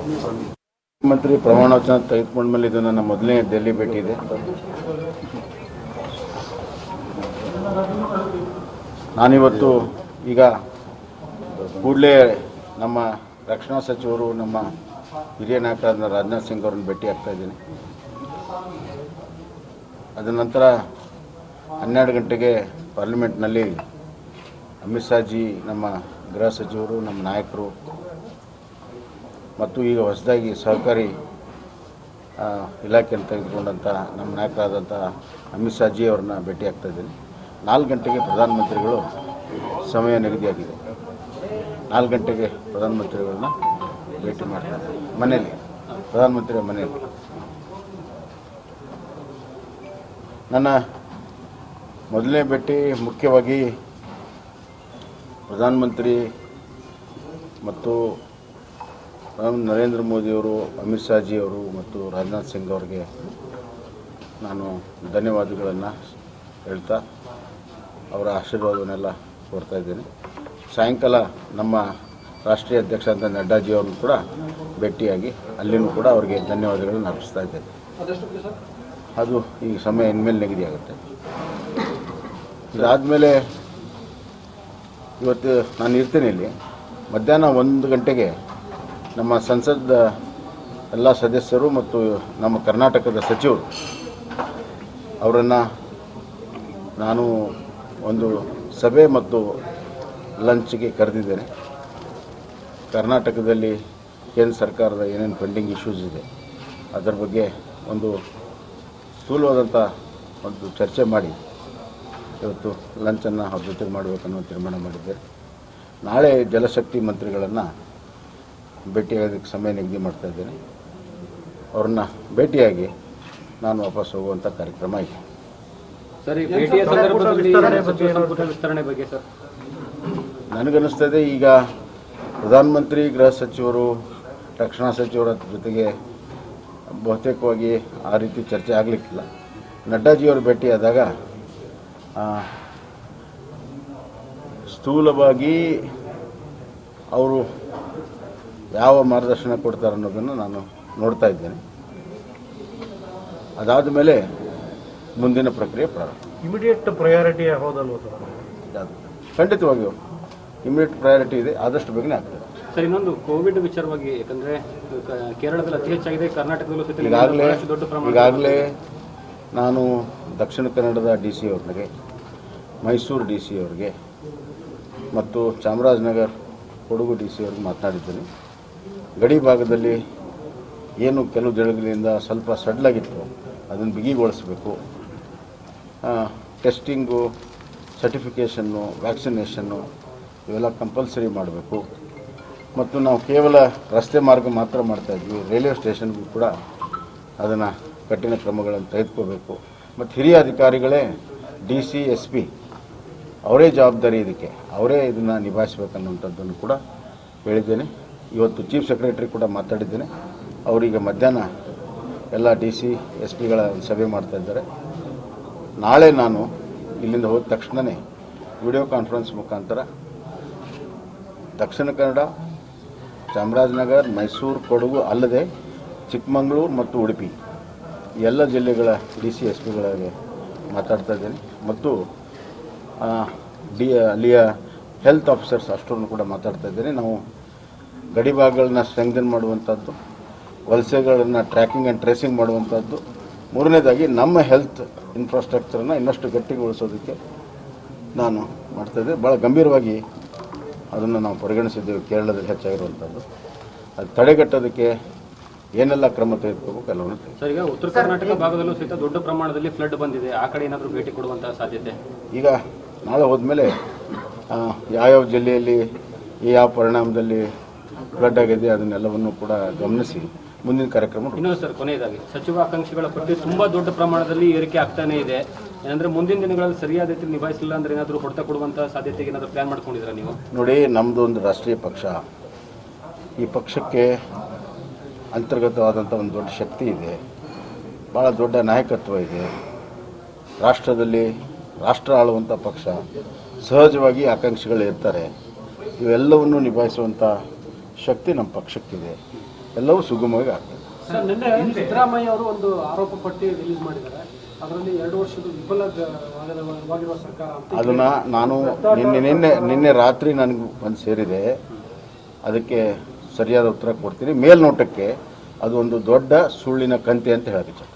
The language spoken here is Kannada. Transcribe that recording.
ಮುಖ್ಯಮಂತ್ರಿ ಪ್ರಮಾಣ ವಚನ ತೆಗೆದುಕೊಂಡ ಮೇಲೆ ಇದು ನನ್ನ ಮೊದಲನೇ ದೆಹಲಿ ಭೇಟಿ ಇದೆ. ನಾನಿವತ್ತು ಈಗ ಕೂಡಲೇ ನಮ್ಮ ರಕ್ಷಣಾ ಸಚಿವರು ನಮ್ಮ ಹಿರಿಯ ನಾಯಕರಾದ ರಾಜನಾಥ್ ಸಿಂಗ್ ಅವರನ್ನು ಭೇಟಿ ಆಗ್ತಾ ಇದ್ದೀನಿ. ಅದ ನಂತರ 12 ಗಂಟೆಗೆ ಪಾರ್ಲಿಮೆಂಟ್ನಲ್ಲಿ ಅಮಿತ್ ಶಾ ಜಿ, ನಮ್ಮ ಗೃಹ ಸಚಿವರು, ನಮ್ಮ ನಾಯಕರು ಮತ್ತು ಈಗ ಹೊಸದಾಗಿ ಸಹಕಾರಿ ಇಲಾಖೆಯನ್ನು ತೆಗೆದುಕೊಂಡಂಥ ನಮ್ಮ ನಾಯಕರಾದಂಥ ಅಮಿತ್ ಶಾ ಜಿ ಅವ್ರನ್ನ ಭೇಟಿ ಆಗ್ತಾ ಇದ್ದೀನಿ. 4 ಗಂಟೆಗೆ ಪ್ರಧಾನಮಂತ್ರಿಗಳು ಸಮಯ ನಿಗದಿಯಾಗಿದೆ. 4 ಗಂಟೆಗೆ ಪ್ರಧಾನಮಂತ್ರಿಗಳನ್ನ ಭೇಟಿ ಮಾಡ್ತಾರೆ ಮನೆಯಲ್ಲಿ, ಪ್ರಧಾನಮಂತ್ರಿಯ ಮನೆಯಲ್ಲಿ. ನನ್ನ ಮೊದಲನೇ ಭೇಟಿ ಮುಖ್ಯವಾಗಿ ಪ್ರಧಾನಮಂತ್ರಿ ಮತ್ತು ನರೇಂದ್ರ ಮೋದಿಯವರು, ಅಮಿತ್ ಶಾ ಜಿ ಅವರು ಮತ್ತು ರಾಜನಾಥ್ ಸಿಂಗ್ ಅವರಿಗೆ ನಾನು ಧನ್ಯವಾದಗಳನ್ನು ಹೇಳ್ತಾ ಅವರ ಆಶೀರ್ವಾದವನ್ನೆಲ್ಲ ಕೋರ್ತಾ ಇದ್ದೇನೆ. ಸಾಯಂಕಾಲ ನಮ್ಮ ರಾಷ್ಟ್ರೀಯ ಅಧ್ಯಕ್ಷ ಅಂತ ನಡ್ಡಾಜಿ ಅವ್ರನ್ನು ಕೂಡ ಭೇಟಿಯಾಗಿ ಅಲ್ಲಿನೂ ಕೂಡ ಅವರಿಗೆ ಧನ್ಯವಾದಗಳನ್ನು ಅರ್ಪಿಸ್ತಾ ಇದ್ದೇನೆ. ಅದು ಈ ಸಮಯ ಇನ್ಮೇಲೆ ನಿಗದಿಯಾಗುತ್ತೆ. ಇದಾದಮೇಲೆ ಇವತ್ತು ನಾನು ಇರ್ತೀನಿ ಇಲ್ಲಿ. ಮಧ್ಯಾಹ್ನ 1 ಗಂಟೆಗೆ ನಮ್ಮ ಸಂಸದ ಎಲ್ಲ ಸದಸ್ಯರು ಮತ್ತು ನಮ್ಮ ಕರ್ನಾಟಕದ ಸಚಿವರು ಅವರನ್ನು ನಾನು ಒಂದು ಸಭೆ ಮತ್ತು ಲಂಚ್ಗೆ ಕರೆದಿದ್ದೇನೆ. ಕರ್ನಾಟಕದಲ್ಲಿ ಕೇಂದ್ರ ಸರ್ಕಾರದ ಏನೇನು ಪೆಂಡಿಂಗ್ ಇಶ್ಯೂಸ್ ಇದೆ ಅದರ ಬಗ್ಗೆ ಒಂದು ಸ್ಥೂಲವಾದಂಥ ಒಂದು ಚರ್ಚೆ ಮಾಡಿ ಇವತ್ತು ಲಂಚನ್ನು ಅವ್ರ ಜೊತೆಗೆ ಮಾಡಬೇಕನ್ನೋ ತೀರ್ಮಾನ ಮಾಡಿದ್ದೇವೆ. ನಾಳೆ ಜಲಶಕ್ತಿ ಮಂತ್ರಿಗಳನ್ನು ಭೇಟಿಯಾಗೋದಕ್ಕೆ ಸಮಯ ನಿಗದಿ ಮಾಡ್ತಾ ಇದ್ದೇನೆ. ಅವ್ರನ್ನ ಭೇಟಿಯಾಗಿ ನಾನು ವಾಪಸ್ ಹೋಗುವಂಥ ಕಾರ್ಯಕ್ರಮ ಇದೆ. ಸರ್, ಈ ಭೇಟಿಯ ಸಂದರ್ಭದಲ್ಲಿ ವಿಸ್ತರಣೆ ಬಗ್ಗೆ ಸರ್ ನನಗನ್ನಿಸ್ತದೆ ಈಗ ಪ್ರಧಾನಮಂತ್ರಿ, ಗೃಹ ಸಚಿವರು, ರಕ್ಷಣಾ ಸಚಿವರ ಜೊತೆಗೆ ಬಹುತೇಕವಾಗಿ ಆ ರೀತಿ ಚರ್ಚೆ ಆಗಲಿಕ್ಕಿಲ್ಲ. ನಡ್ಡಾಜಿಯವರು ಭೇಟಿಯಾದಾಗ ಸ್ಥೂಲವಾಗಿ ಅವರು ಯಾವ ಮಾರ್ಗದರ್ಶನ ಕೊಡ್ತಾರೆ ಅನ್ನೋದನ್ನು ನಾನು ನೋಡ್ತಾ ಇದ್ದೇನೆ. ಅದಾದ ಮೇಲೆ ಮುಂದಿನ ಪ್ರಕ್ರಿಯೆ ಪ್ರಾರಂಭ. ಇಮಿಡಿಯೇಟ್ ಪ್ರಯಾರಿಟಿ ಹೋದಲ್ವ ಸರ್? ಖಂಡಿತವಾಗಿಯೂ ಇಮಿಡಿಯೇಟ್ ಪ್ರಯಾರಿಟಿ ಇದೆ, ಆದಷ್ಟು ಬೇಗನೆ ಆಗ್ತದೆ. ಸರ್, ಇನ್ನೊಂದು ಕೋವಿಡ್ ವಿಚಾರವಾಗಿ, ಯಾಕಂದರೆ ಕೇರಳದಲ್ಲಿ ಅತಿ ಹೆಚ್ಚಾಗಿದೆ, ಕರ್ನಾಟಕದಲ್ಲೂ ಈಗಾಗಲೇ ನಾನು ದಕ್ಷಿಣ ಕನ್ನಡದ ಡಿ ಸಿ ಅವ್ರಿಗೆ, ಮೈಸೂರು ಡಿ ಸಿ ಅವ್ರಿಗೆ ಮತ್ತು ಚಾಮರಾಜನಗರ ಕೊಡಗು ಡಿ ಸಿ ಅವ್ರಿಗೆ ಮಾತನಾಡಿದ್ದೀನಿ. ಗಡಿ ಭಾಗದಲ್ಲಿ ಏನು ಕೆಲವು ದಿನಗಳಿಂದ ಸ್ವಲ್ಪ ಸಡ್ಲಾಗಿತ್ತು ಅದನ್ನು ಬಿಗಿಗೊಳಿಸಬೇಕು. ಟೆಸ್ಟಿಂಗು, ಸರ್ಟಿಫಿಕೇಷನ್ನು, ವ್ಯಾಕ್ಸಿನೇಷನ್ನು ಇವೆಲ್ಲ ಕಂಪಲ್ಸರಿ ಮಾಡಬೇಕು. ಮತ್ತು ನಾವು ಕೇವಲ ರಸ್ತೆ ಮಾರ್ಗ ಮಾತ್ರ ಮಾಡ್ತಾಯಿದ್ವಿ, ರೈಲ್ವೆ ಸ್ಟೇಷನ್ಗೂ ಕೂಡ ಅದನ್ನು ಕಠಿಣ ಕ್ರಮಗಳನ್ನು ತೆಗೆದುಕೋಬೇಕು. ಮತ್ತು ಹಿರಿಯ ಅಧಿಕಾರಿಗಳೇ ಡಿ ಸಿ, ಎಸ್ ಪಿ ಅವರೇ ಜವಾಬ್ದಾರಿ, ಇದಕ್ಕೆ ಅವರೇ ಇದನ್ನು ನಿಭಾಯಿಸಬೇಕನ್ನುವಂಥದ್ದನ್ನು ಕೂಡ ಹೇಳಿದ್ದೇನೆ. ಇವತ್ತು ಚೀಫ್ ಸೆಕ್ರೆಟರಿ ಕೂಡ ಮಾತಾಡಿದ್ದೇನೆ. ಅವರೀಗ ಮಧ್ಯಾಹ್ನ ಎಲ್ಲ ಡಿ ಸಿ, ಎಸ್ ಪಿಗಳ ಸಭೆ ಮಾಡ್ತಾ ಇದ್ದಾರೆ. ನಾಳೆ ನಾನು ಇಲ್ಲಿಂದ ಹೋದ ತಕ್ಷಣವೇ ವಿಡಿಯೋ ಕಾನ್ಫರೆನ್ಸ್ ಮುಖಾಂತರ ದಕ್ಷಿಣ ಕನ್ನಡ, ಚಾಮರಾಜನಗರ, ಮೈಸೂರು, ಕೊಡಗು ಅಲ್ಲದೆ ಚಿಕ್ಕಮಗಳೂರು ಮತ್ತು ಉಡುಪಿ ಎಲ್ಲ ಜಿಲ್ಲೆಗಳ ಡಿ ಸಿ, ಎಸ್ ಪಿಗಳಿಗೆ ಮಾತಾಡ್ತಾ ಇದ್ದೇನೆ. ಮತ್ತು ಅಲ್ಲಿಯ ಹೆಲ್ತ್ ಆಫೀಸರ್ಸ್ ಅಷ್ಟನ್ನು ಕೂಡ ಮಾತಾಡ್ತಾ ಇದ್ದೇನೆ. ನಾವು ಗಡಿ ಭಾಗಗಳನ್ನ ಸ್ಟ್ರೆಂಗ್ದನ್ ಮಾಡುವಂಥದ್ದು, ವಲಸೆಗಳನ್ನು ಟ್ರ್ಯಾಕಿಂಗ್ ಆ್ಯಂಡ್ ಟ್ರೇಸಿಂಗ್ ಮಾಡುವಂಥದ್ದು, ಮೂರನೇದಾಗಿ ನಮ್ಮ ಹೆಲ್ತ್ ಇನ್ಫ್ರಾಸ್ಟ್ರಕ್ಚರನ್ನು ಇನ್ನಷ್ಟು ಗಟ್ಟಿಗೊಳಿಸೋದಕ್ಕೆ ನಾನು ಮಾಡ್ತಾಯಿದ್ದೆ. ಭಾಳ ಗಂಭೀರವಾಗಿ ಅದನ್ನು ನಾವು ಪರಿಗಣಿಸಿದ್ದೇವೆ. ಕೇರಳದಲ್ಲಿ ಹೆಚ್ಚಾಗಿರುವಂಥದ್ದು ಅದು ತಡೆಗಟ್ಟೋದಕ್ಕೆ ಏನೆಲ್ಲ ಕ್ರಮ ತೆಗೆದುಕೋಬೇಕು ಎಲ್ಲವನ್ನು ಸರ್. ಈಗ ಉತ್ತರ ಕರ್ನಾಟಕ ಭಾಗದಲ್ಲೂ ಸಹಿತ ದೊಡ್ಡ ಪ್ರಮಾಣದಲ್ಲಿ ಫ್ಲಡ್ ಬಂದಿದೆ. ಆ ಕಡೆ ಏನಾದರೂ ಭೇಟಿ ಕೊಡುವಂತಹ ಸಾಧ್ಯತೆ? ಈಗ ನಾಳೆ ಹೋದ್ಮೇಲೆ ಯಾವ್ಯಾವ ಜಿಲ್ಲೆಯಲ್ಲಿ ಯಾವ ಪರಿಣಾಮದಲ್ಲಿ ಫ್ಲಡ್ ಆಗಿದೆ ಅದನ್ನೆಲ್ಲವನ್ನು ಕೂಡ ಗಮನಿಸಿ ಮುಂದಿನ ಕಾರ್ಯಕ್ರಮ. ಇನ್ನೊಂದು ಸರ್, ಕೊನೆಯದಾಗಿ ಸಚಿವ ಆಕಾಂಕ್ಷಿಗಳ ಪಟ್ಟಿ ತುಂಬ ದೊಡ್ಡ ಪ್ರಮಾಣದಲ್ಲಿ ಏರಿಕೆ ಆಗ್ತಾನೇ ಇದೆ. ಏನಂದರೆ ಮುಂದಿನ ದಿನಗಳಲ್ಲಿ ಸರಿಯಾದ ರೀತಿ ನಿಭಾಯಿಸಿಲ್ಲ ಅಂದರೆ ಏನಾದರೂ ಹೊಡೆತ ಕೊಡುವಂಥ ಸಾಧ್ಯತೆಗೆ ಏನಾದರೂ ಪ್ಲಾನ್ ಮಾಡ್ಕೊಂಡಿದ್ದೀರಾ ನೀವು? ನೋಡಿ, ನಮ್ಮದು ಒಂದು ರಾಷ್ಟ್ರೀಯ ಪಕ್ಷ. ಈ ಪಕ್ಷಕ್ಕೆ ಅಂತರ್ಗತವಾದಂಥ ಒಂದು ದೊಡ್ಡ ಶಕ್ತಿ ಇದೆ, ಭಾಳ ದೊಡ್ಡ ನಾಯಕತ್ವ ಇದೆ. ರಾಷ್ಟ್ರದಲ್ಲಿ ರಾಷ್ಟ್ರ ಆಳುವಂಥ ಪಕ್ಷ, ಸಹಜವಾಗಿ ಆಕಾಂಕ್ಷಿಗಳು ಇರ್ತಾರೆ. ಇವೆಲ್ಲವನ್ನು ನಿಭಾಯಿಸುವಂಥ ಶಕ್ತಿ ನಮ್ಮ ಪಕ್ಷಕ್ಕಿದೆ. ಎಲ್ಲವೂ ಸುಗಮವಾಗಿ ಆಗ್ತದೆ. ಸರ್ ನಿನ್ನೆ ಸಿದ್ದರಾಮಯ್ಯ ಅವರು ಒಂದು ಆರೋಪ ಪಟ್ಟಿ ರಿಲೀಸ್ ಮಾಡಿದ್ದಾರೆ. ಅದರಲ್ಲಿ 2 ವರ್ಷದ ವಿಫಲವಾಗಿರುವ ಸರ್ಕಾರ ಅಂತ ಅದನ್ನು ನಾನು ನಿನ್ನೆ ರಾತ್ರಿ ನನಗೆ ಒಂದು ಸೇರಿದೆ, ಅದಕ್ಕೆ ಸರಿಯಾದ ಉತ್ತರ ಕೊಡ್ತೀನಿ. ಮೇಲ್ನೋಟಕ್ಕೆ ಅದು ಒಂದು ದೊಡ್ಡ ಸುಳ್ಳಿನ ಕಂತೆ ಅಂತ ಹೇಳಕ್ಕೆ